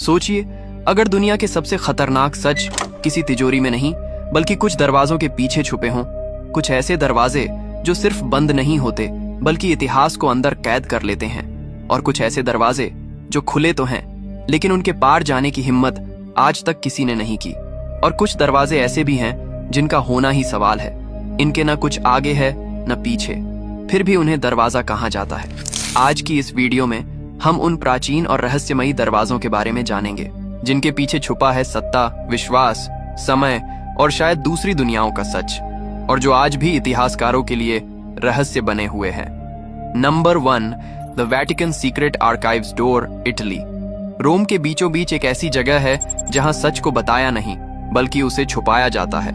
सोचिए, अगर दुनिया के सबसे खतरनाक सच किसी तिजोरी में नहीं बल्कि कुछ दरवाजों के पीछे छुपे हों, कुछ ऐसे दरवाजे जो सिर्फ बंद नहीं होते बल्कि इतिहास को अंदर कैद कर लेते हैं, और कुछ ऐसे दरवाजे जो खुले तो हैं लेकिन उनके पार जाने की हिम्मत आज तक किसी ने नहीं की, और कुछ दरवाजे ऐसे भी हैं जिनका होना ही सवाल है। इनके न कुछ आगे है न पीछे, फिर भी उन्हें दरवाजा कहा जाता है। आज की इस वीडियो में हम उन प्राचीन और रहस्यमयी दरवाजों के बारे में जानेंगे जिनके पीछे छुपा है सत्ता, विश्वास, समय और शायद दूसरी दुनियाओं का सच, और जो आज भी इतिहासकारों के लिए रहस्य बने हुए हैं। Number 1, the Vatican secret archives door, Italy. Rome के बीचों बीच एक ऐसी जगह है जहां सच को बताया नहीं बल्कि उसे छुपाया जाता है।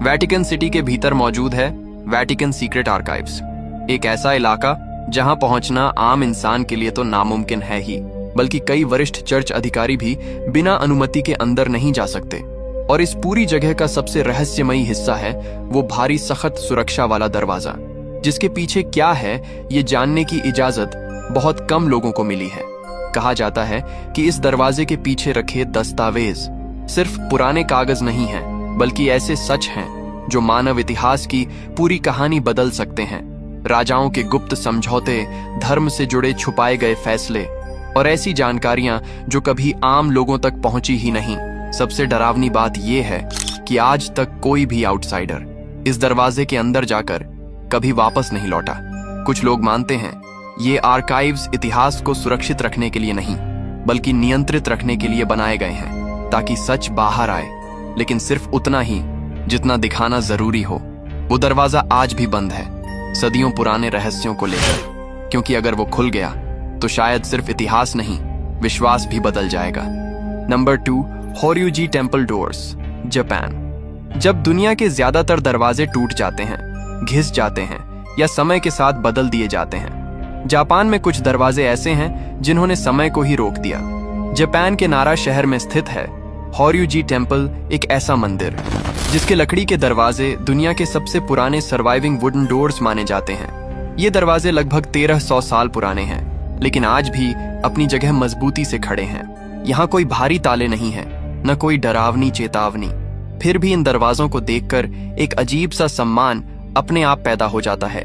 वेटिकन सिटी के भीतर मौजूद है वेटिकन सीक्रेट आर्काइव्स, एक ऐसा इलाका जहां पहुंचना आम इंसान के लिए तो नामुमकिन है ही, बल्कि कई वरिष्ठ चर्च अधिकारी भी बिना अनुमति के अंदर नहीं जा सकते। और इस पूरी जगह का सबसे रहस्यमयी हिस्सा है वो भारी सख्त सुरक्षा वाला दरवाजा, जिसके पीछे क्या है ये जानने की इजाजत बहुत कम लोगों को मिली है। कहा जाता है कि इस दरवाजे के पीछे रखे दस्तावेज सिर्फ पुराने कागज नहीं हैं, बल्कि ऐसे सच हैं जो मानव इतिहास की पूरी कहानी बदल सकते हैं। राजाओं के गुप्त समझौते, धर्म से जुड़े छुपाए गए फैसले और ऐसी जानकारियां जो कभी आम लोगों तक पहुंची ही नहीं। सबसे डरावनी बात यह है कि आज तक कोई भी आउटसाइडर इस दरवाजे के अंदर जाकर कभी वापस नहीं लौटा। कुछ लोग मानते हैं ये आर्काइव्स इतिहास को सुरक्षित रखने के लिए नहीं बल्कि नियंत्रित रखने के लिए बनाए गए हैं, ताकि सच बाहर आए, लेकिन सिर्फ उतना ही जितना दिखाना जरूरी हो। वो दरवाजा आज भी बंद है, सदियों पुराने रहस्यों को लेकर, क्योंकि अगर वो खुल गया तो शायद सिर्फ इतिहास नहीं, विश्वास भी बदल जाएगा। Number 2, Horyuji temple doors, Japan. जब दुनिया के ज्यादातर दरवाजे टूट जाते हैं, घिस जाते हैं या समय के साथ बदल दिए जाते हैं, जापान में कुछ दरवाजे ऐसे हैं जिन्होंने समय को ही रोक दिया। जापान के नारा शहर में स्थित है होर्युजी टेम्पल, एक ऐसा मंदिर जिसके लकड़ी के दरवाजे दुनिया के सबसे पुराने सर्वाइविंग वुडन डोर्स माने जाते हैं। ये दरवाजे लगभग 1300 साल पुराने हैं, लेकिन आज भी अपनी जगह मजबूती से खड़े हैं। यहाँ कोई भारी ताले नहीं है, न कोई डरावनी चेतावनी। फिर भी इन दरवाजों को देखकर एक अजीब सा सम्मान अपने आप पैदा हो जाता है।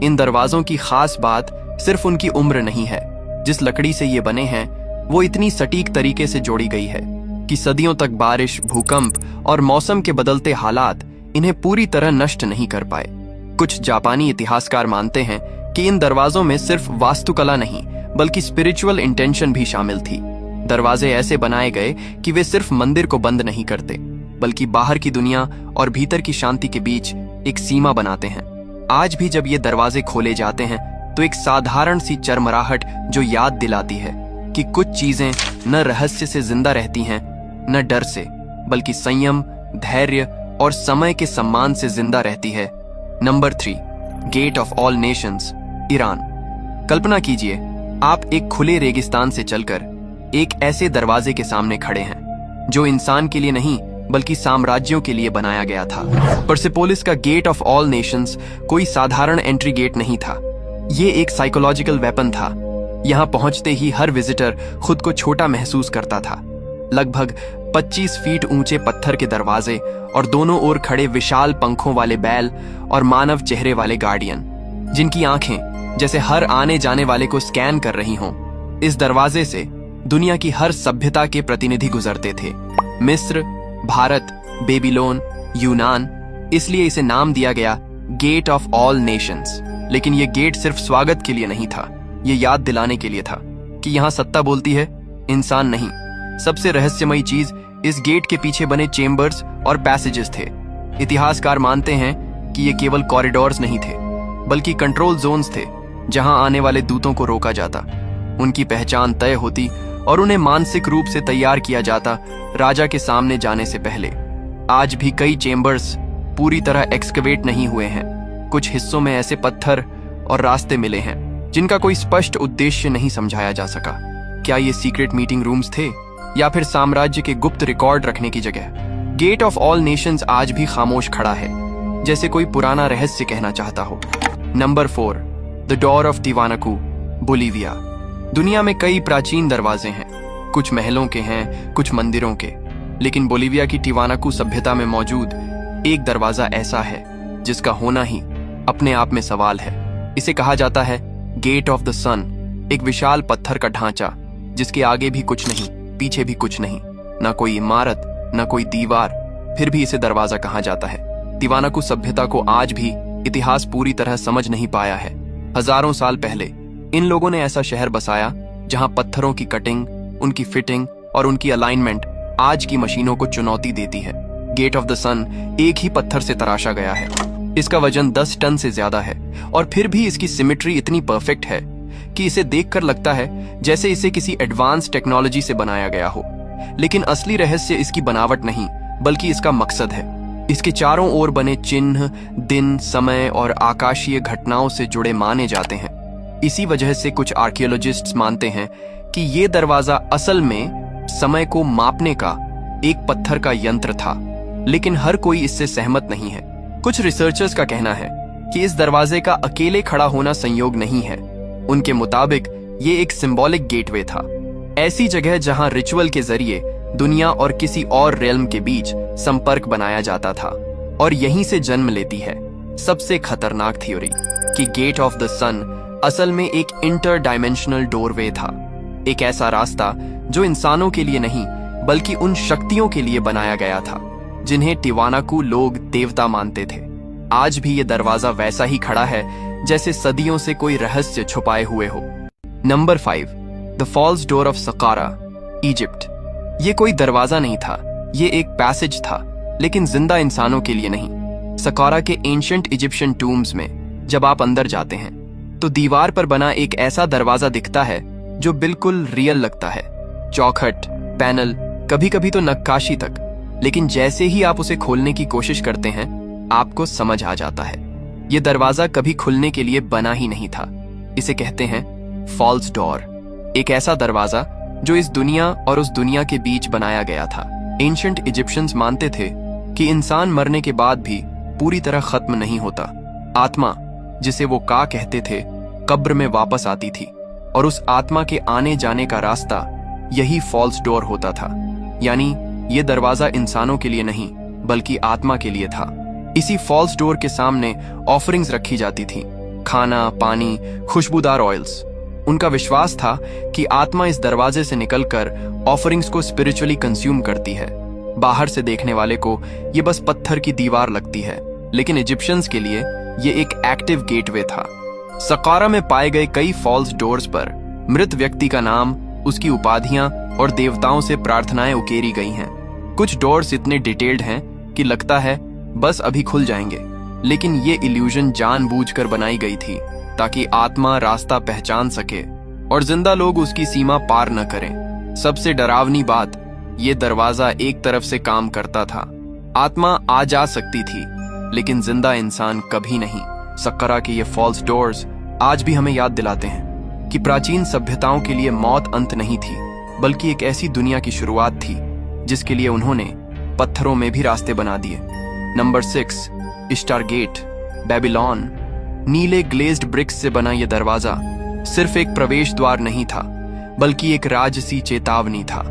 इन दरवाजों की खास बात सिर्फ उनकी उम्र नहीं है। जिस लकड़ी से ये बने हैं वो इतनी सटीक तरीके से जोड़ी गई है कि सदियों तक बारिश, भूकंप और मौसम के बदलते हालात इन्हें पूरी तरह नष्ट नहीं कर पाए। कुछ जापानी इतिहासकार मानते हैं कि इन दरवाजों में सिर्फ वास्तुकला नहीं बल्कि स्पिरिचुअल इंटेंशन भी शामिल थी। दरवाजे ऐसे बनाए गए कि वे सिर्फ मंदिर को बंद नहीं करते बल्कि बाहर की दुनिया और भीतर की शांति के बीच एक सीमा बनाते हैं। आज भी जब ये दरवाजे खोले जाते हैं तो एक साधारण सी चरमराहट जो याद दिलाती है कि कुछ चीजें न रहस्य से जिंदा रहती हैं न डर से, बल्कि संयम, धैर्य और समय के सम्मान से जिंदा रहती है। Number 3, gate of all nations, Iran. कल्पना कीजिए, आप एक खुले रेगिस्तान से चलकर एक ऐसे दरवाजे के सामने खड़े हैं जो इंसान के लिए नहीं बल्कि साम्राज्यों के लिए बनाया गया था। परसेपोलिस का गेट ऑफ ऑल नेशंस कोई साधारण एंट्री गेट नहीं था, ये एक साइकोलॉजिकल वेपन था। यहाँ पहुंचते ही हर विजिटर खुद को छोटा महसूस करता था। लगभग 25 फीट ऊंचे पत्थर के दरवाजे और दोनों ओर खड़े विशाल पंखों वाले बैल और मानव चेहरे वाले गार्डियन, जिनकी आंखें जैसे हर आने जाने वाले को स्कैन कर रही हों। इस दरवाजे से दुनिया की हर सभ्यता के प्रतिनिधि गुजरते थे। मिस्र, भारत, बेबीलोन, यूनान, इसलिए इसे नाम दिया गया गेट ऑफ ऑल नेशंस। लेकिन यह गेट सिर्फ स्वागत के लिए नहीं था, ये याद दिलाने के लिए था कि यहाँ सत्ता बोलती है, इंसान नहीं। सबसे रहस्यमयी चीज इस गेट के पीछे बने चेम्बर्स और पैसेजेस थे। इतिहासकार मानते हैं कि ये केवल कॉरिडोर्स नहीं थे बल्कि कंट्रोल जोन्स थे, जहां आने वाले दूतों को रोका जाता, उनकी पहचान तय होती और उन्हें मानसिक रूप से तैयार किया जाता राजा के सामने जाने से पहले। आज भी कई चेम्बर्स पूरी तरह एक्सकवेट नहीं हुए हैं। कुछ हिस्सों में ऐसे पत्थर और रास्ते मिले हैं जिनका कोई स्पष्ट उद्देश्य नहीं समझाया जा सका। क्या ये सीक्रेट मीटिंग रूम्स थे या फिर साम्राज्य के गुप्त रिकॉर्ड रखने की जगह? गेट ऑफ ऑल नेशंस आज भी खामोश खड़ा है, जैसे कोई पुराना रहस्य कहना चाहता हो। Number 4, the door of Tiwanaku, Bolivia. दुनिया में कई प्राचीन दरवाजे हैं, कुछ महलों के हैं, कुछ मंदिरों के। लेकिन बोलिविया की टिवानाकू सभ्यता में मौजूद एक दरवाजा ऐसा है जिसका होना ही अपने आप में सवाल है। इसे कहा जाता है गेट ऑफ द सन, एक विशाल पत्थर का ढांचा जिसके आगे भी कुछ नहीं, पीछे भी कुछ नहीं, ना कोई इमारत, ना कोई दीवार, फिर भी इसे दरवाजा कहा जाता है। टिवानाकू सभ्यता को आज भी इतिहास पूरी तरह समझ नहीं पाया है। हजारों साल पहले इन लोगों ने ऐसा शहर बसाया जहां पत्थरों की कटिंग, उनकी फिटिंग और उनकी अलाइनमेंट आज की मशीनों को चुनौती देती है। गेट ऑफ द सन एक ही पत्थर से तराशा गया है। इसका वजन 10 टन से ज्यादा है और फिर भी इसकी सिमेट्री इतनी परफेक्ट है कि इसे देखकर लगता है जैसे इसे किसी एडवांस टेक्नोलॉजी से बनाया गया हो। लेकिन असली रहस्य इसकी बनावट नहीं बल्कि इसका मकसद है। इसके चारों ओर बने चिन्ह दिन, समय और आकाशीय घटनाओं से जुड़े माने जाते हैं। इसी वजह से कुछ आर्कियोलॉजिस्ट्स मानते हैं कि ये दरवाजा असल में समय को मापने का एक पत्थर का यंत्र था, लेकिन हर कोई इससे सहमत नहीं है। कुछ रिसर्चर्स का कहना है कि इस दरवाजे का अकेले खड़ा होना संयोग नहीं है। उनके मुताबिक ये एक सिंबॉलिक गेटवे था, ऐसी जगह जहां रिचुअल के जरिए दुनिया और किसी और रेल्म के बीच संपर्क बनाया जाता था। और यहीं से जन्म लेती है सबसे खतरनाक थ्योरी कि गेट ऑफ द सन असल में एक इंटर डायमेंशनल डोरवे था, एक ऐसा रास्ता जो इंसानों के लिए नहीं बल्कि उन शक्तियों के लिए बनाया गया था जिन्हें टिवानाकू लोग देवता मानते थे। आज भी ये दरवाजा वैसा ही खड़ा है जैसे सदियों से कोई रहस्य छुपाए हुए हो। Number 5, the false door of Saqqara, Egypt. ये कोई दरवाजा नहीं था, ये एक पैसेज था, लेकिन जिंदा इंसानों के लिए नहीं। सकारा के एंशिएंट इजिप्शियन टूम्स में जब आप अंदर जाते हैं तो दीवार पर बना एक ऐसा दरवाजा दिखता है जो बिल्कुल रियल लगता है। चौखट, पैनल, कभी कभी तो नक्काशी तक। लेकिन जैसे ही आप उसे खोलने की कोशिश करते हैं आपको समझ आ जाता है ये दरवाजा कभी खुलने के लिए बना ही नहीं था। इसे कहते हैं फॉल्स डोर, एक ऐसा दरवाजा जो इस दुनिया और उस दुनिया के बीच बनाया गया था। एंशिएंट इजिप्शियंस मानते थे कि इंसान मरने के बाद भी पूरी तरह खत्म नहीं होता। आत्मा, जिसे वो का कहते थे, कब्र में वापस आती थी और उस आत्मा के आने जाने का रास्ता यही फॉल्स डोर होता था। यानी ये दरवाजा इंसानों के लिए नहीं बल्कि आत्मा के लिए था। इसी फॉल्स डोर के सामने ऑफरिंग्स रखी जाती थी, खाना, पानी, खुशबूदार ऑयल्स। उनका विश्वास था कि आत्मा इस दरवाजे से निकलकर ऑफरिंग्स को स्पिरिचुअली कंज्यूम करती है। बाहर से देखने वाले को ये बस पत्थर की दीवार लगती है, लेकिन इजिप्शियंस के लिए ये एक एक्टिव गेटवे था। सकारा में पाए गए कई फॉल्स डोर्स पर मृत व्यक्ति का नाम, उसकी उपाधियां और देवताओं से प्रार्थनाएं उकेरी गई हैं। कुछ डोर्स इतने डिटेल्ड हैं कि लगता है बस अभी खुल जाएंगे, लेकिन ये इल्यूजन जानबूझकर बनाई गई थी ताकि आत्मा रास्ता पहचान सके और जिंदा लोग उसकी सीमा पार न करें। सबसे डरावनी बात, ये दरवाजा एक तरफ से काम करता था। आत्मा आ जा सकती थी लेकिन जिंदा इंसान कभी नहीं। सक्करा के ये फॉल्स डोर्स आज भी हमें याद दिलाते हैं कि प्राचीन सभ्यताओं के लिए मौत अंत नहीं थी बल्कि एक ऐसी दुनिया की शुरुआत थी जिसके लिए उन्होंने पत्थरों में भी रास्ते बना दिए। Number 6, Ishtar gate, Babylon. नीले ग्लेज्ड ब्रिक्स से बना यह दरवाजा सिर्फ एक प्रवेश द्वार नहीं था बल्कि एक राजसी चेतावनी था।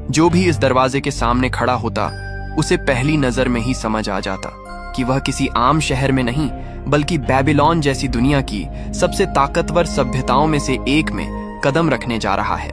जो भी इस दरवाजे के सामने खड़ा होता उसे पहली नजर में ही समझ आ जाता कि वह किसी आम शहर में नहीं बल्कि बेबीलोन जैसी दुनिया की सबसे ताकतवर सभ्यताओं में से एक में कदम रखने जा रहा है।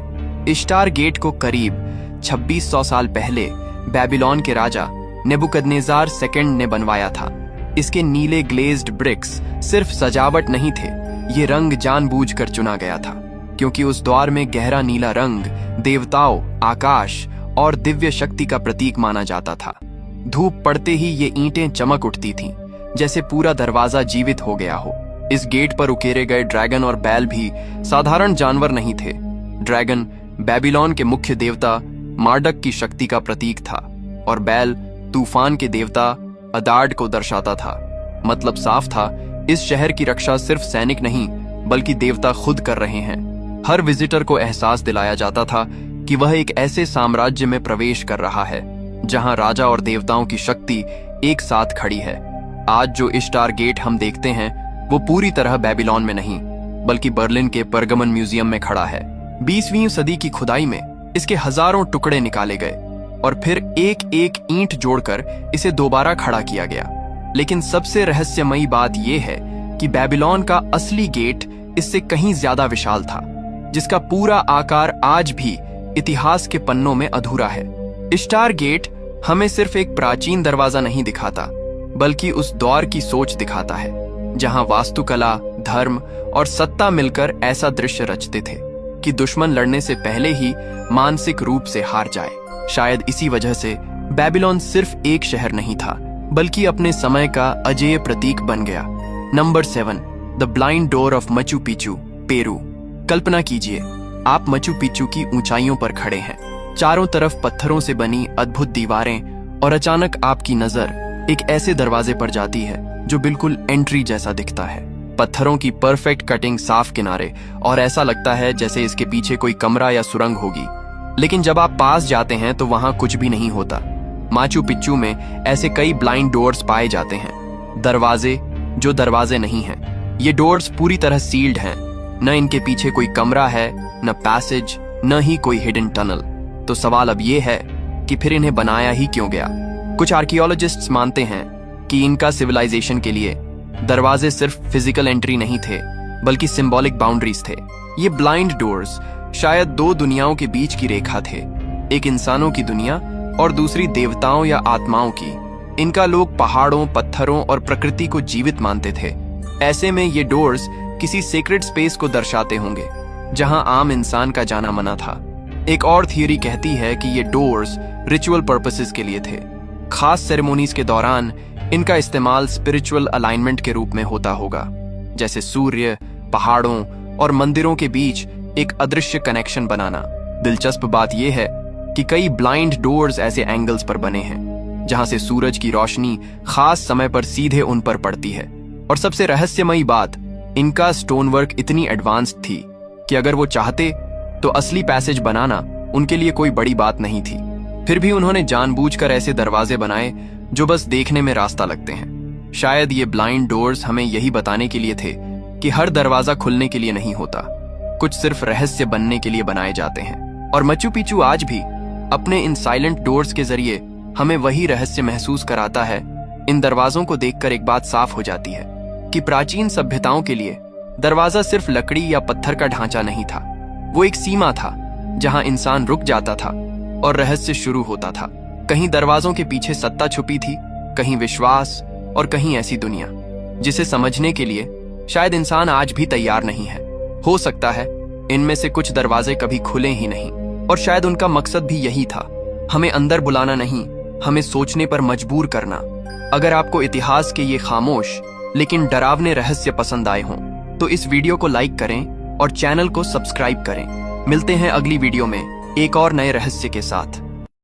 इश्टार गेट को करीब 2600 साल पहले बेबीलोन के राजा नेबुकदनेजार सेकंड ने बनवाया था। इसके नीले ग्लेज्ड ब्रिक्स सिर्फ सजावट नहीं थे, ये रंग जानबूझकर चुना गया था क्योंकि उस द्वार में गहरा नीला रंग देवताओं, आकाश और दिव्य शक्ति का प्रतीक माना जाता था। धूप पड़ते ही ये ईंटें चमक उठती थीं, जैसे पूरा दरवाजा जीवित हो गया हो। इस गेट पर उकेरे गए ड्रैगन और बैल भी साधारण जानवर नहीं थे। ड्रैगन बेबीलोन के मुख्य देवता मार्डक की शक्ति का प्रतीक था और बैल तूफान के देवता अदार्ड को दर्शाता था। मतलब साफ था, इस शहर की रक्षा सिर्फ सैनिक नहीं बल्कि देवता खुद कर रहे हैं। हर विजिटर को एहसास दिलाया जाता था कि वह एक ऐसे साम्राज्य में प्रवेश कर रहा है जहां राजा और देवताओं की शक्ति एक साथ खड़ी है। आज जो इश्टार गेट हम देखते हैं वो पूरी तरह बेबीलोन में नहीं बल्कि बर्लिन के परगमन म्यूजियम में खड़ा है। 20वीं सदी की खुदाई में इसके हजारों टुकड़े निकाले गए और फिर एक एक ईंट जोड़कर इसे दोबारा खड़ा किया गया। लेकिन सबसे रहस्यमयी बात यह है कि बेबीलोन का असली गेट इससे कहीं ज्यादा विशाल था, जिसका पूरा आकार आज भी इतिहास के पन्नों में अधूरा है। इश्तार गेट हमें सिर्फ एक प्राचीन दरवाजा नहीं दिखाता, बल्कि उस दौर की सोच दिखाता है जहां वास्तुकला, धर्म और सत्ता मिलकर ऐसा दृश्य रचते थे कि दुश्मन लड़ने से पहले ही मानसिक रूप से हार जाए। शायद इसी वजह से बेबीलोन सिर्फ एक शहर नहीं था, बल्कि अपने समय का अजेय प्रतीक बन गया। Number 7, the blind door of Machu Picchu, Peru. कल्पना कीजिए, आप मचू पिचू की ऊंचाइयों पर खड़े हैं, चारों तरफ पत्थरों से बनी अद्भुत दीवारें, और अचानक आपकी नजर एक ऐसे दरवाजे पर जाती है जो बिल्कुल एंट्री जैसा दिखता है। पत्थरों की परफेक्ट कटिंग, साफ किनारे, और ऐसा लगता है जैसे इसके पीछे कोई कमरा या सुरंग होगी। लेकिन जब आप पास जाते हैं तो वहां कुछ भी नहीं होता। माचू पिच्चू में ऐसे कई ब्लाइंड डोर्स पाए जाते हैं, दरवाजे जो दरवाजे नहीं हैं। ये डोर्स पूरी तरह सील्ड हैं, न इनके पीछे कोई कमरा है, न पैसेज, न ही कोई हिडन टनल। तो सवाल अब ये है कि फिर इन्हें बनाया ही क्यों गया? कुछ आर्कियोलॉजिस्ट्स मानते हैं कि इनका सिविलाइजेशन के लिए दरवाजे सिर्फ फिजिकल एंट्री नहीं थे, बल्कि सिंबॉलिक बाउंड्रीज थे। ये ब्लाइंड डोर्स शायद दो दुनियाओं के बीच की रेखा थे, एक इंसानों की दुनिया और दूसरी देवताओं या आत्माओं की। इनका लोग पहाड़ों, पत्थरों और प्रकृति को जीवित मानते थे। ऐसे में ये डोर्स किसी सीक्रेट स्पेस को दर्शाते होंगे जहां आम इंसान का जाना मना था। एक और थियरी कहती है कि ये डोर्स रिचुअल पर्पसेस के लिए थे। खास सेरेमोनीज के दौरान इनका इस्तेमाल स्पिरिचुअल अलाइनमेंट के रूप में होता होगा, जैसे सूर्य, पहाड़ों और मंदिरों के बीच एक अदृश्य कनेक्शन बनाना। दिलचस्प बात यह है कि कई ब्लाइंड डोर्स ऐसे एंगल्स पर बने हैं जहां से सूरज की रोशनी खास समय पर सीधे उन पर पड़ती है। और सबसे रहस्यमयी बात, इनका स्टोन वर्क इतनी एडवांस्ड थी कि अगर वो चाहते तो असली पैसेज बनाना उनके लिए कोई बड़ी बात नहीं थी। फिर भी उन्होंने जानबूझकर ऐसे दरवाजे बनाए जो बस देखने में रास्ता लगते हैं। शायद ये ब्लाइंड डोर्स हमें यही बताने के लिए थे कि हर दरवाजा खुलने के लिए नहीं होता, कुछ सिर्फ रहस्य बनने के लिए बनाए जाते हैं। और मचू पिचू आज भी अपने इन साइलेंट डोर्स के जरिए हमें वही रहस्य महसूस कराता है। इन दरवाजों को देखकर एक बात साफ हो जाती है कि प्राचीन सभ्यताओं के लिए दरवाजा सिर्फ लकड़ी या पत्थर का ढांचा नहीं था, वो एक सीमा था जहां इंसान रुक जाता था और रहस्य शुरू होता था। कहीं दरवाजों के पीछे सत्ता छुपी थी, कहीं विश्वास, और कहीं ऐसी दुनिया जिसे समझने के लिए शायद इंसान आज भी तैयार नहीं है। हो सकता है इनमें से कुछ दरवाजे कभी खुले ही नहीं, और शायद उनका मकसद भी यही था, हमें अंदर बुलाना नहीं, हमें सोचने पर मजबूर करना। अगर आपको इतिहास के ये खामोश लेकिन डरावने रहस्य पसंद आए हों तो इस वीडियो को लाइक करें और चैनल को सब्सक्राइब करें। मिलते हैं अगली वीडियो में एक और नए रहस्य के साथ।